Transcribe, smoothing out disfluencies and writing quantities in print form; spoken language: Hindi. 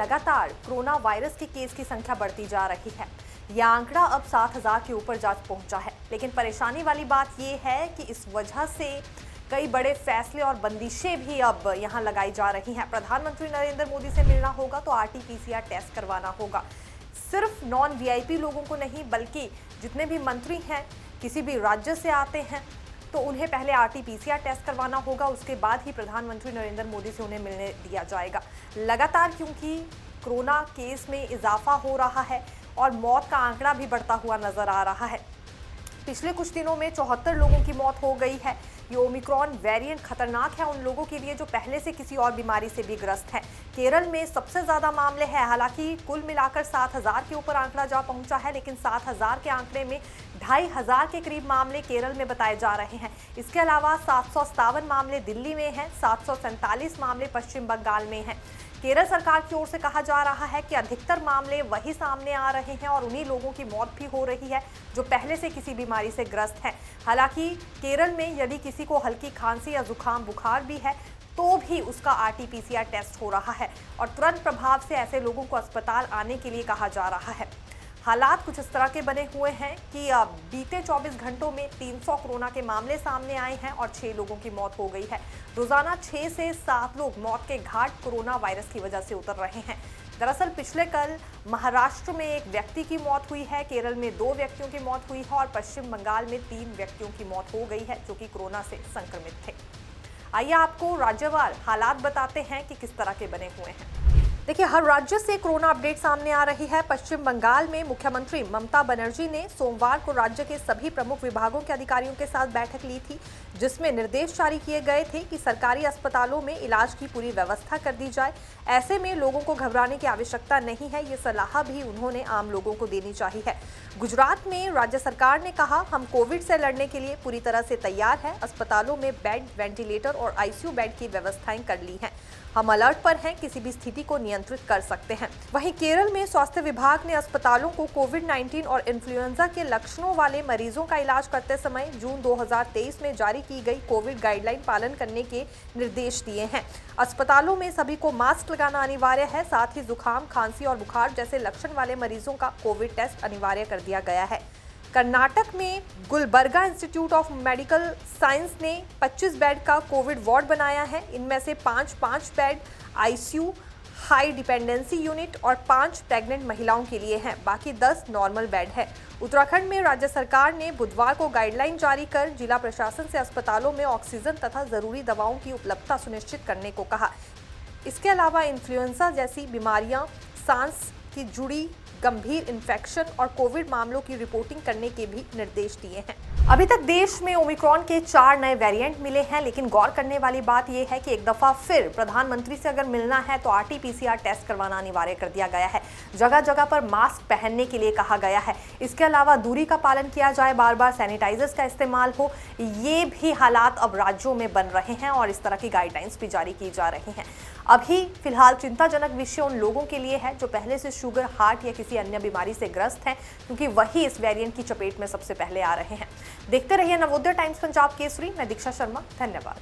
लगातार कोरोना वायरस के केस की संख्या बढ़ती जा रही है। यह आंकड़ा अब 7,000 के ऊपर जा पहुंचा है। लेकिन परेशानी वाली बात यह है कि इस वजह से कई बड़े फैसले और बंदिशें भी अब यहां लगाई जा रही हैं। प्रधानमंत्री नरेंद्र मोदी से मिलना होगा तो RT-PCR टेस्ट करवाना होगा। सिर्फ नॉन VIP लोगों को नहीं, बल्कि जितने भी मंत्री हैं, किसी भी राज्य से आते हैं, तो उन्हें पहले RT-PCR टेस्ट करवाना होगा। उसके बाद ही प्रधानमंत्री नरेंद्र मोदी से उन्हें मिलने दिया जाएगा। लगातार क्योंकि कोरोना केस में इजाफा हो रहा है और मौत का आंकड़ा भी बढ़ता हुआ नजर आ रहा है। पिछले कुछ दिनों में 74 लोगों की मौत हो गई है। ये ओमिक्रॉन वेरिएंट खतरनाक है उन लोगों के लिए जो पहले से किसी और बीमारी से भी ग्रस्त हैं। केरल में सबसे ज्यादा मामले हैं। हालांकि कुल मिलाकर 7,000 के ऊपर आंकड़ा जा पहुंचा है, लेकिन 7,000 के आंकड़े में 2,500 के करीब मामले केरल में बताए जा रहे हैं। इसके अलावा 757 मामले दिल्ली में हैं, 747 मामले पश्चिम बंगाल में हैं। केरल सरकार की ओर से कहा जा रहा है कि अधिकतर मामले वही सामने आ रहे हैं और उन्हीं लोगों की मौत भी हो रही है जो पहले से किसी बीमारी से ग्रस्त हैं। हालांकि केरल में यदि किसी को हल्की खांसी या जुकाम बुखार भी है तो भी उसका RT-PCR टेस्ट हो रहा है और तुरंत प्रभाव से ऐसे लोगों को अस्पताल आने के लिए कहा जा रहा है। हालात कुछ इस तरह के बने हुए हैं कि बीते 24 घंटों में 300 कोरोना के मामले सामने आए हैं और 6 लोगों की मौत हो गई है। रोजाना 6 से 7 लोग मौत के घाट कोरोना वायरस की वजह से उतर रहे हैं। दरअसल पिछले कल महाराष्ट्र में एक व्यक्ति की मौत हुई है, केरल में 2 व्यक्तियों की मौत हुई है और पश्चिम बंगाल में 3 व्यक्तियों की मौत हो गई है जो कि कोरोना से संक्रमित थे। आइए आपको राज्यवार हालात बताते हैं कि किस तरह के बने हुए हैं। देखिए, हर राज्य से कोरोना अपडेट सामने आ रही है। पश्चिम बंगाल में मुख्यमंत्री ममता बनर्जी ने सोमवार को राज्य के सभी प्रमुख विभागों के अधिकारियों के साथ बैठक ली थी, जिसमें निर्देश जारी किए गए थे कि सरकारी अस्पतालों में इलाज की पूरी व्यवस्था कर दी जाए। ऐसे में लोगों को घबराने की आवश्यकता नहीं है, ये सलाह भी उन्होंने आम लोगों को देनी चाहिए। गुजरात में राज्य सरकार ने कहा, हम कोविड से लड़ने के लिए पूरी तरह से तैयार है। अस्पतालों में बेड, वेंटिलेटर और ICU बेड की व्यवस्थाएं कर ली हैं। हम अलर्ट पर हैं, किसी भी स्थिति को नियंत्रित कर सकते हैं। वहीं केरल में स्वास्थ्य विभाग ने अस्पतालों को कोविड-19 और इन्फ्लुएंजा के लक्षणों वाले मरीजों का इलाज करते समय जून 2023 में जारी की गई कोविड गाइडलाइन पालन करने के निर्देश दिए हैं। अस्पतालों में सभी को मास्क लगाना अनिवार्य है। साथ ही जुकाम, खांसी और बुखार जैसे लक्षण वाले मरीजों का कोविड टेस्ट अनिवार्य कर दिया गया है। कर्नाटक में Gulbarga institute of medical science ने 25 बेड का कोविड वार्ड बनाया है। इनमें से 5 bed ICU, high dependency unit और 5 प्रेग्नेंट महिलाओं के लिए हैं। बाकी 10 नॉर्मल बेड है। उत्तराखंड में राज्य सरकार ने बुधवार को गाइडलाइन जारी कर जिला प्रशासन से अस्पतालों में ऑक्सीजन तथा जरूरी दवाओं की उपलब्धता सुनिश्चित करने को कहा। इसके अलावा इन्फ्लुएंजा जैसी बीमारियां, सांस की जुड़ी गंभीर इन्फेक्शन और कोविड मामलों की रिपोर्टिंग करने के भी निर्देश दिए हैं। अभी तक देश में ओमिक्रॉन के 4 नए वेरिएंट मिले हैं, लेकिन गौर करने वाली बात यह है कि एक दफा फिर प्रधानमंत्री से अगर मिलना है तो RT-PCR टेस्ट करवाना अनिवार्य कर दिया गया है। जगह जगह पर मास्क पहनने के लिए कहा गया है। इसके अलावा दूरी का पालन किया जाए, बार बार सैनिटाइजर्स का इस्तेमाल हो। ये भी हालात अब राज्यों में बन रहे हैं और इस तरह की गाइडलाइंस भी जारी की जा रही हैं। अभी फिलहाल चिंताजनक विषय उन लोगों के लिए है जो पहले से शुगर, हार्ट या किसी अन्य बीमारी से ग्रस्त हैं, क्योंकि वही इस वेरिएंट की चपेट में सबसे पहले आ रहे हैं। देखते रहिए नवोदय टाइम्स पंजाब केसरी। मैं दीक्षा शर्मा, धन्यवाद।